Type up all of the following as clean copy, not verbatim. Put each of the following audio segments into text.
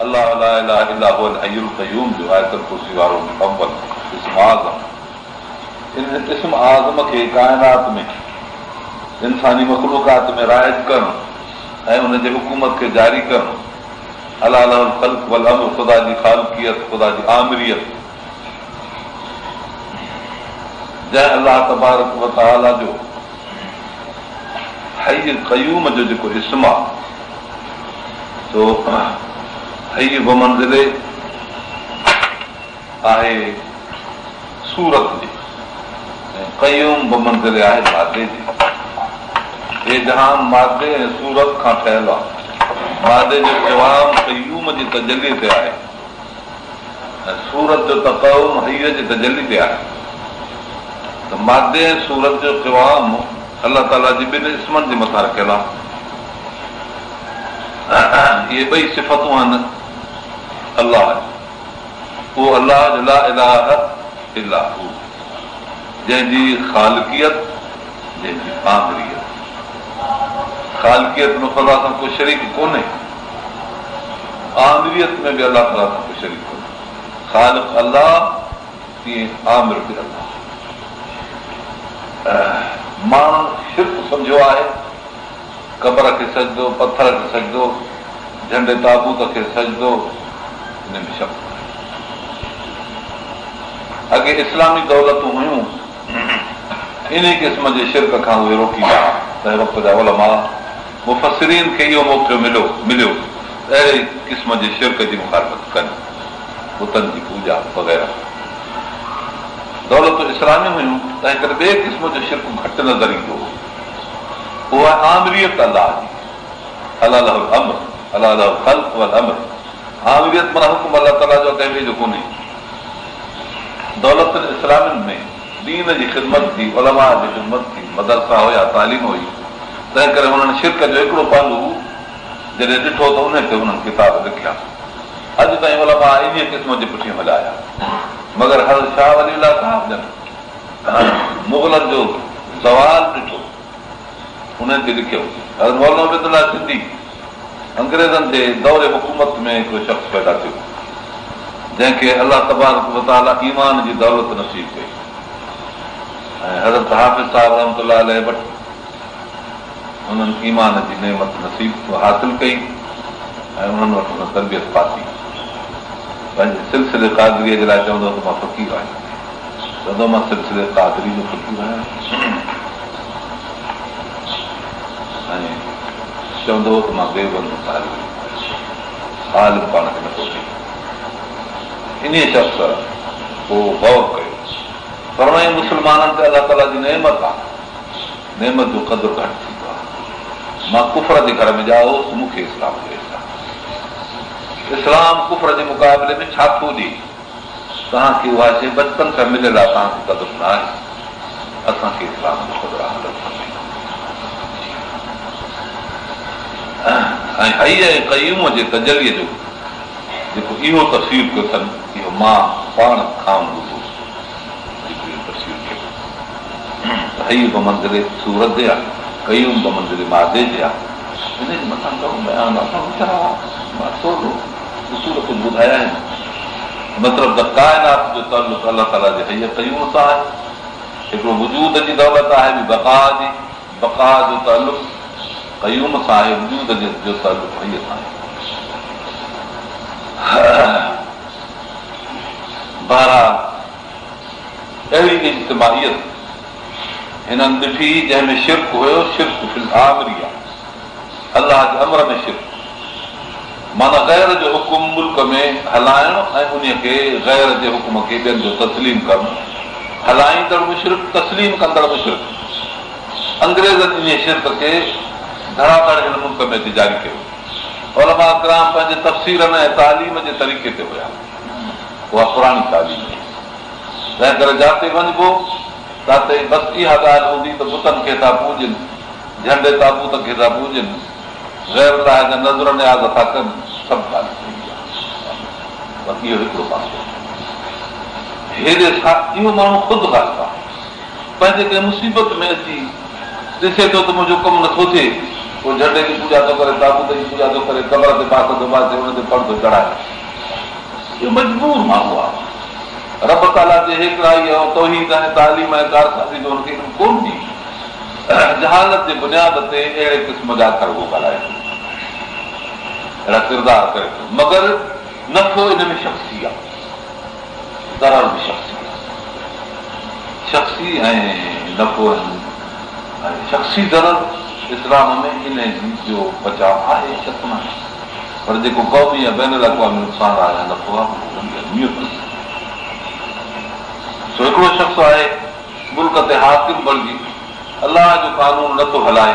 अल्लाह ला इलाहा इल्ला हुवल हय्युल क़य्यूम जो आयतुल कुर्सी वारो अव्वल इस्म आज़म। इन इस्म आज़म खे काइनात में इंसानी मख़लूक़ात में राइज करणु ऐं उनजे हुकूमत खे जारी करणु, अला लहुल ख़ल्क़ वल अम्र, ख़ुदा जी ख़ालिकियत, ख़ुदा जी आमिरियत, जंहिं अल्लाह तबारक व तआला जो हय्य क़य्यूम जो जेको इस्म आहे, तो हय्य बमंज़िले आहे सूरत जी ऐं क़य्यूम बमंज़िले आहे मादे जी। हे जहान मादे ऐं सूरत खां ठहियल आहे। मादे जो क़याम क़य्यूम जी तजल्ली ते आहे ऐं सूरत जो तक़व्वुम हय्य जी तजल्ली ते आहे। त मादे ऐं सूरत जो क़याम अलाह ताला जी ॿिनि इस्मनि जे मथां रखियल आहे। इहे ॿई सिफ़तूं आहिनि अलाह जी। उहो अलाह जो ला इलाहा इल्ला हू, जंहिंजी ख़ालिकियत, जंहिंजी आमिरियत। ख़ालिकियत में ख़ुदा सां को शरीक कोन्हे, आमिरियत में बि अलाह ताला सां को शरीक कोन्हे। ख़ालिक़ अलाह, तीअं आमिर बि अलाह। माण्हू शिर्क सम्झो आहे, क़बर खे सजदो, पथर खे सजदो, झंडे ताबूत खे सजदो, हिन में शक आहे। अॻे इस्लामी दौलतूं हुयूं, इन क़िस्म जे शिर्क खां उहे रोकींदा। तंहिं वक़्त जा उलमा मुफ़स्सिरीन खे इहो मौक़ो मिलियो अहिड़े क़िस्म जे शिर्क जी मुखालफ़त कनि, बुतनि जी पूॼा वग़ैरह। दौलतूं इस्लामी हुयूं, तंहिं करे ॿिए क़िस्म जो शिर्क घटि नज़र ईंदो हो। उहा आमिरियत अलाह जी, अला लहुल अम्र, अला लहुल ख़ल्क़ वल अम्र। आमिरियत माना हुकुम अलाह ताला जो कंहिं जो कोन्हे। दौलतुनि इस्लामियुनि में दीन जी ख़िदमत थी, उलमा जी ख़िदमत थी, मदरसा हुया, तालीम हुई। तंहिं करे हुननि शिर्क जो हिकिड़ो पहलू जॾहिं ॾिठो त उन ते हुननि किताब लिखिया। अॼु ताईं उलमा इन क़िस्म जे पुठियां हलाया। मगर हर शाह वली अल्लाह साहिब जन मुग़लनि जो ज़वाल ॾिठो, उन ते लिखियो। हज़रत मौलाना अब्दुल्लाह सिद्दी अंग्रेज़नि जे दौरे हुकूमत में हिकिड़ो शख़्स पैदा थियो, जंहिंखे अलाह तबारक व तआला ईमान जी दौलत नसीब कई। ऐं हज़रत हाफ़िज़ साहिब रहमतुल्लाह अलैह वटि उन्हनि ईमान जी नेमत नसीब हासिल कई ऐं उन्हनि वटि हुन तरबियत पाती। पंहिंजे सिलसिले क़ादरीअ जे लाइ चवंदो त मां फ़क़ीर आहियां, चवंदो मां सिलसिले क़ादरी जो फ़क़ीर आहियां। ऐं चवंदो त मां देवबंद आलिम पाण खे नथो थिए। इन शख़्स पोइ गौर कयो, फरमाई मुस्लमाननि ते अलाह ताला जी नेमत आहे, नेमत जो क़दुरु घटि थींदो आहे। मां कुफर जे घर में ॼाओसि, मूंखे इस्लाम ॾे। इस्लाम कुफर जे मुक़ाबले में छा थो ॾे? तव्हांखे उहा शइ बचपन खां मिलियल आहे, तव्हांखे क़दुरु न आहे। असांखे इस्लाम जो क़दुरु आहे। ऐं हय्य ऐं क़य्यूम जे तजलीअ जो जेको इहो तफ़सीर कयो अथनि, इहो मां पाण खां ॿुधो। हय्य बमंज़िले सूरत जे आहे, क़य्यूम बमंज़िले मादे जे आहे। हिन जे मथां बयान असां उसूल कुझु ॿुधाया आहिनि। मतिलबु त काइनात जो तालुक़ अलाह ताला जे हय्य क़य्यूम सां आहे। हिकिड़ो वजूद जी दौलत आहे, बक़ा जी, बक़ा जो तालुक़ क़य्यूम सां आहे, वजूद जो तालुक़ हय्य सां आहे। बहरहाल अहिड़ी इज्तिमाइयत हिननि ॾिठी जंहिंमें शिर्क हुयो। शिर्क फिल आमिरिया, अलाह जे अमर में शिर्क माना ग़ैर जो हुकुम मुल्क में हलाइणु ऐं उन खे ग़ैर जे हुकुम खे ॿियनि जो तस्लीम करणु। हलाईंदड़ मुशरिक, तस्लीम कंदड़ मुशरिक। अंग्रेज़नि इन शिर्क खे धड़ाधड़ हिन मुल्क में जारी कयो। उलमा किराम पंहिंजे तफ़सीरनि ऐं तालीम जे तरीक़े ते हुया, उहा पुराणी तालीम। तंहिं करे जिते वञिबो जिते बसि इहा ॻाल्हि हूंदी त बुतनि खे था पूॼनि, झंडे ताबूत खे था पूॼनि, ग़ैर लाइ जा नज़र नियाज़ था कनि, सभु ॻाल्हि थींदी आहे। बाक़ी इहो हिकिड़ो पासो। हेॾे छा इहो माण्हू ख़ुदि ॻाल्हि आहे, पंहिंजे कंहिं मुसीबत में अची ॾिसे थो त मुंहिंजो कमु नथो थिए, को झंडे जी पूजा थो करे, ताबूत जी पूजा थो करे, कबर ते पास थो पासे, हुन ते पर्दो चढ़ाए। इहो मजबूर माण्हू आहे। रब ताला जे हिकिड़ाई ऐं तौहीद ऐं तालीम ऐं कारसाज़ी जो हुनखे कोन ॾी। जहालत जे बुनियाद ते अहिड़े क़िस्म जा करबो ॻाल्हाए थो, अहिड़ा किरदार करे थो, मगर नफ़ो हिन में शख़्सी आहे, दरार बि शख़्सी आहे। शख़्सी ऐं नफ़ो ऐं शख़्सी दरर इस्लाम में इन जो बचाव आहे, शक न आहे। पर जेको क़ौमी या बैन अल-अक़वामी नुक़सान आहे नफ़ो आहे, सो हिकिड़ो शख़्स आहे मुल्क ते हाकिम बणिजी अलाह जो कानून नथो हलाए,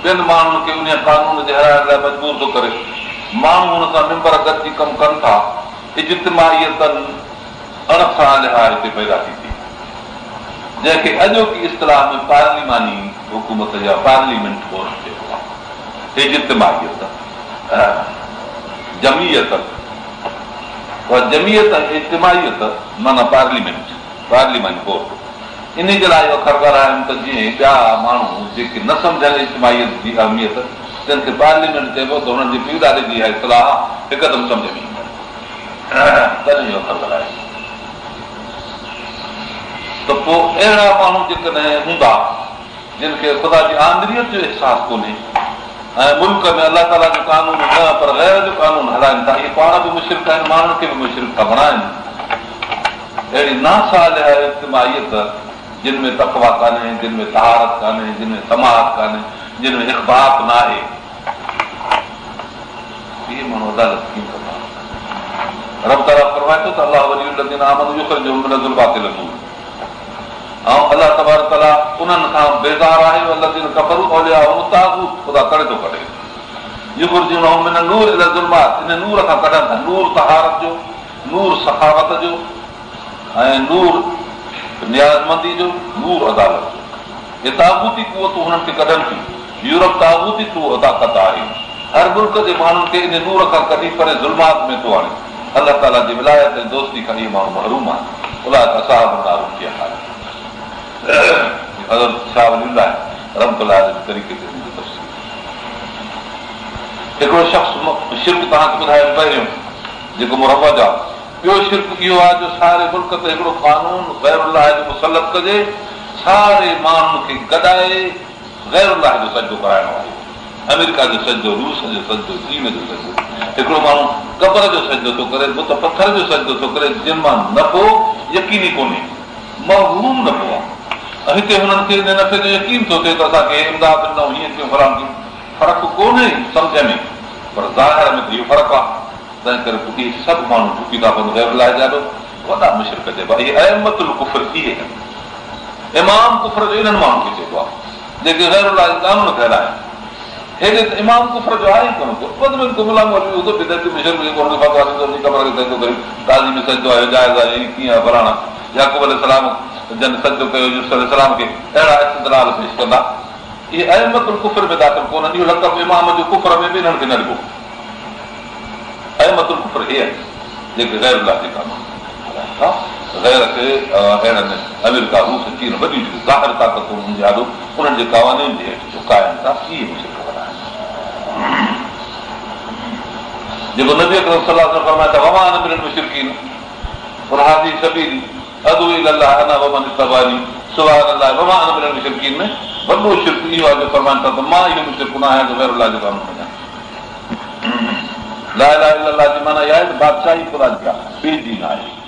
ॿियनि माण्हुनि खे उन कानून जे हलाइण लाइ मजबूर थो करे। माण्हू हुन सां मिंबर गॾिजी कमु कनि था, इज्तिमाइयतनि अणसालिहा हिते पैदा थी थी, जंहिंखे अॼोकी इस्तिलाह में पार्लिमानी हुकूमत या पार्लिमेंट कोर्स चइबो आहे। इज्तिमाइयत, जमीयत, जमीयत ऐं इज्तिमाइयत माना पार्लिमानी कोर्ट। इन जे लाइ अखर ॻाल्हाइनि त जीअं ॿिया माण्हू जेके न सम्झनि इज्तिमाइयत जी अहमियत, जिन खे पार्लिमेंट चइबो त हुननि जी पीड़ारे जी इहा इस्तिलाह हिकदमि सम्झ में ईंदी, तॾहिं इहो अखर ॻाल्हाए। त पोइ अहिड़ा माण्हू जेकॾहिं हूंदा जिन खे ख़ुदा जी आंदरियत जो अहसासु कोन्हे ऐं मुल्क में अलाह ताला जो कानून न पर गैर जो कानून हलाइनि था, इहे पाण बि मुशरिक आहिनि, माण्हुनि खे बि मुशरिक था बणाइनि। अहिड़ी नासालिह इज्तिमाइयत जिन में तक़वा कान्हे, जिन में तहारत कान्हे, जिन में समाहत कान्हे, जिन में इख़बात न आहे, इहे माण्हू अदालत कीअं कंदा? रब ताला फरमाए थो त अलाह वली आमनू युखरिजुहुम मिनज़ ज़ुलमाति इला नूर, ऐं अलाह तबारक तआला उन्हनि खां बेज़ार आहे वल्लज़ीन कफ़रू औलियाहुम तागूत, ख़ुदा करे थो कढे। युखरिजुहुम मिनन नूर इला ज़ुलमात, इन नूर खां कढनि था, नूर तहारत जो, नूर सखावत जो ऐं नूर नियाज़मंदी जो, नूर अदालत जो। हे तागूती कुवतूं हुननि खे कढनि थियूं। यूरोप तागूती कुवत ताक़त आहे, हर मुल्क जे माण्हुनि खे इन नूर खां कढी परे ज़ुल्मात में थो आणे। अलाह ताला जी विलायत ऐं दोस्ती खां इहे माण्हू महरूम आहिनि। उलाइका असहाबुन नार हुम फ़ीहा ख़ालिदून। हज़रत शाह वलीउल्लाह रहमतुल्लाह अलैहि जे तरीक़े ते तफ़सील। हिकिड़ो शख़्स शिर्क तव्हांखे ॿुधायो पहिरियों जेको मुरवज आहे। ॿियो शिर्क इहो आहे जो सारे मुल्क ते हिकिड़ो कानून गैरुल्लाह जो मुसलत कजे, सारे माण्हुनि खे गॾाए गैरुल्लाह जो सजदो कराइणो आहे। अमेरिका जो सजदो, रूस जो सजदो, चीन जो सजदो। हिकिड़ो माण्हू कबर जो सजदो थो करे, बुत पथर जो सजदो थो करे, जिन मां नफ़ो यकीनी कोन्हे, महरूम नफ़ो आहे। ऐं हिते हुननि खे इन नफ़े जो यकीन थो थिए त असांखे इमदाद ॾिनो, हीअं कयूं, फलाण कयूं। फ़र्क़ु कोन्हे सम्झ में, पर ज़ाहिर में त इहो फ़र्क़ु आहे। तंहिं करे इहे सभु माण्हू झुकी था पवनि गैरुल्लाह जा वॾा मुशरिक चइबा। इहे अइमतुल कुफ़्र इहे आहिनि। इमाम कुफ़्र जो इन्हनि माण्हुनि खे चइबो आहे जेके गैरुल्लाह जो कानून कयल आहिनि। हेॾे त इमाम कुफ़्र जो आहे ई कोन को, वधि में को गुलाम वली हुजे बिदअती मुशरिक जेको हुनखे फ़तवा ॾींदो वञी कबर खे सजदो करे, ताज़ी में सजदो आहे, जाइज़ आहे, हीअ कीअं आहे, फलाणा। याकूब अलैहिस्सलाम जन सजदो कयो यूसुफ अलैहिस्सलाम खे, अहिड़ा इस्तदलाल पेश कंदा। इहे अइमतुल कुफ़्र में दाख़िल कोन्हनि। इहो लक़ब इमाम जो कुफ़्र में बि हिननि खे न ॾिबो। अइमतुल कुफ़्र हे आहिनि जेके गैरुल्लाह जे कानून हलाइनि था। गैर खे अहिड़नि अमेरिका, रूस, चीन वॾी ज़ाहिर ताक़तूं हुनजे आॾो उन्हनि जे क़वानीन जे हेठि झुकाइनि था। इहे मुशरिक वॾा आहिनि। जेको नबी अकरम सल्लल्लाहु अलैहि वसल्लम फरमाए था वमा अना मिनल मुशरिकीन क़ुल हाज़ी सबीली अदू इलल्लाह अना वमन इत्तबानी सुभानअल्लाह वमा अना मिनल मुशरिकीन में वॾो शिर्क इहो आहे जो फरमाइनि था त मां इहो मुशरिक न आहियां जो गैरुल्लाह जो कानून मञां। ला इलाहा इल्लल्लाह जी माना इहा आहे त बादशाही ख़ुदा जी आहे, ॿिए जी न आहे।